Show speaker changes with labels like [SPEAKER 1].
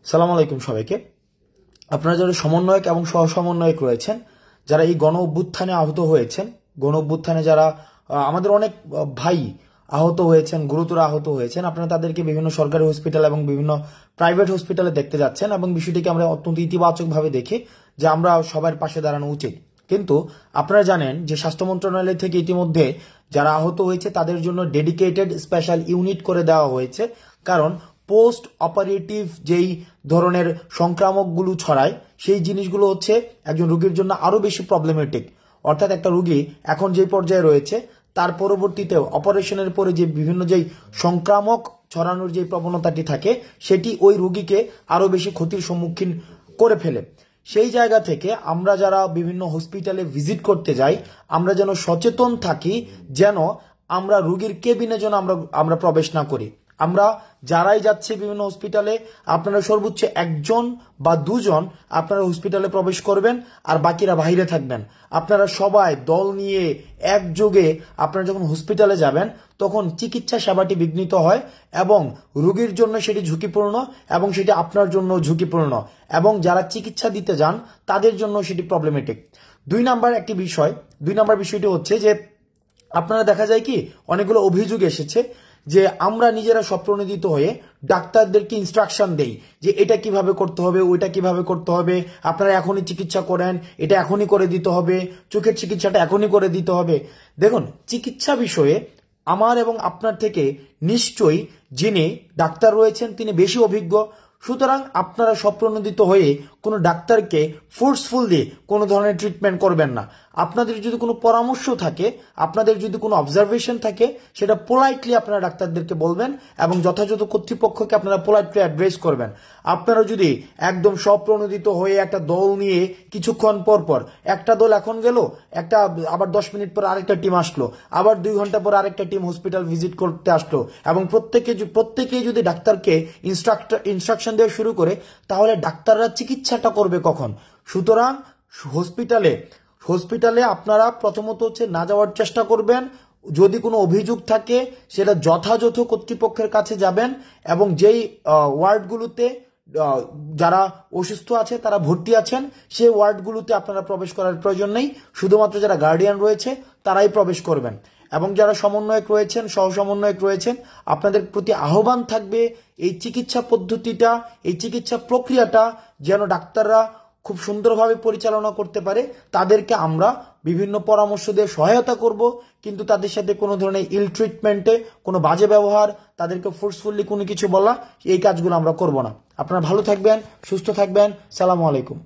[SPEAKER 1] সালাম আলাইকুম সবাইকে। আপনারা যারা সমন্বয়ক এবং সহ সমন্বয়ক রয়েছেন, যারা এই গণ অভ্যুত্থানে আহত হয়েছেন, গণ অভ্যুত্থানে যারা আমাদের অনেক ভাই আহত হয়েছেন, গুরুতর আহত হয়েছেন, আপনারা তাদেরকে বিভিন্ন সরকারি হসপিটাল এবং বিভিন্ন প্রাইভেট হসপিটালে দেখতে যাচ্ছেন এবং বিষয়টিকে আমরা অত্যন্ত ইতিবাচকভাবে দেখি যে আমরা সবার পাশে দাঁড়ানো উচিত। কিন্তু আপনারা জানেন যে স্বাস্থ্য মন্ত্রণালয় থেকে ইতিমধ্যে যারা আহত হয়েছে তাদের জন্য ডেডিকেটেড স্পেশাল ইউনিট করে দেওয়া হয়েছে, কারণ পোস্ট অপারেটিভ যেই ধরনের সংক্রামকগুলো ছড়ায় সেই জিনিসগুলো হচ্ছে একজন রোগীর জন্য আরো বেশি প্রবলেমেটিক। অর্থাৎ একটা রোগী এখন যে পর্যায়ে রয়েছে তার পরবর্তীতে অপারেশনের পরে যে বিভিন্ন যেই সংক্রামক ছড়ানোর যে প্রবণতাটি থাকে সেটি ওই রোগীকে আরো বেশি ক্ষতির সম্মুখীন করে ফেলে। সেই জায়গা থেকে আমরা যারা বিভিন্ন হসপিটালে ভিজিট করতে যাই আমরা যেন সচেতন থাকি, যেন আমরা রোগীর কেবিনে যেন আমরা প্রবেশ না করি। আমরা যারাই যাচ্ছি বিভিন্ন হসপিটালে আপনারা সর্বোচ্চ একজন বা দুজন আপনারা হসপিটালে প্রবেশ করবেন আর বাকিরা বাইরে থাকবেন। আপনারা সবাই দল নিয়ে একযোগে আপনারা যখন হসপিটালে যাবেন তখন চিকিৎসা সেবাটি বিঘ্নিত হয় এবং রোগীর জন্য সেটি ঝুঁকিপূর্ণ এবং সেটি আপনার জন্য ঝুঁকিপূর্ণ এবং যারা চিকিৎসা দিতে যান তাদের জন্য সেটি প্রবলেমেটিক। দুই নাম্বার বিষয়টি হচ্ছে যে আপনারা দেখা যায় কি অনেকগুলো অভিযোগ এসেছে যে আমরা নিজেরা স্বপ্রণোদিত হয়ে ডাক্তারদেরকে ইনস্ট্রাকশন দেই যে এটা কিভাবে করতে হবে, ওইটা কিভাবে করতে হবে, আপনারা এখনই চিকিৎসা করেন, এটা এখনই করে দিতে হবে, চোখের চিকিৎসাটা এখনই করে দিতে হবে। দেখুন, চিকিৎসা বিষয়ে আমার এবং আপনার থেকে নিশ্চয়ই যিনি ডাক্তার রয়েছেন তিনি বেশি অভিজ্ঞ। সুতরাং আপনারা স্বপ্রণোদিত হয়ে কোনো ডাক্তারকে ফোর্সফুল দিয়ে কোনো ধরনের ট্রিটমেন্ট করবেন না। আপনাদের যদি কোনো পরামর্শ থাকে, আপনাদের যদি কোনো অবজারভেশন থাকে, সেটা পোলাইটলি আপনারা ডাক্তারদেরকে বলবেন এবং যথাযথ কর্তৃপক্ষকে আপনারা পোলাইটলি অ্যাড্রেস করবেন। আপনারা যদি একদম স্বপ্রণোদিত হয়ে একটা দল নিয়ে কিছুক্ষণ পর পর একটা দল এখন গেল, একটা আবার 10 মিনিট পর আরেকটা টিম আসলো, আবার 2 ঘন্টা পর আরেকটা টিম হসপিটাল ভিজিট করতে আসলো এবং প্রত্যেকেই যদি ডাক্তারকে ইনস্ট্রাকশন দেওয়া শুরু করে তাহলে ডাক্তাররা চিকিৎসাটা করবে কখন? সুতরাং হসপিটালে আপনারা প্রথমত হচ্ছে না যাওয়ার চেষ্টা করবেন। যদি কোনো অভিযোগ থাকে সেটা যথাযথ কর্তৃপক্ষের কাছে যাবেন এবং যেই ওয়ার্ডগুলোতে যারা অসুস্থ আছে তারা ভর্তি আছেন সেই ওয়ার্ডগুলোতে আপনারা প্রবেশ করার প্রয়োজন নেই, শুধুমাত্র যারা গার্ডিয়ান রয়েছে তারাই প্রবেশ করবেন। এবং যারা সমন্বয়ক রয়েছেন, সহ সমন্বয়ক রয়েছেন, আপনাদের প্রতি আহ্বান থাকবে এই চিকিৎসা পদ্ধতিটা, এই চিকিৎসা প্রক্রিয়াটা যেন ডাক্তাররা খুব সুন্দরভাবে পরিচালনা করতে পারে। তাদেরকে আমরা বিভিন্ন পরামর্শ দিয়ে সহায়তা করব, কিন্তু তাদের সাথে কোনো ধরনের ইল ট্রিটমেন্টে, কোনো বাজে ব্যবহার, তাদেরকে ফোর্সফুলি কোনো কিছু বলা, এই কাজগুলো আমরা করব না। আপনারা ভালো থাকবেন, সুস্থ থাকবেন। সালামু আলাইকুম।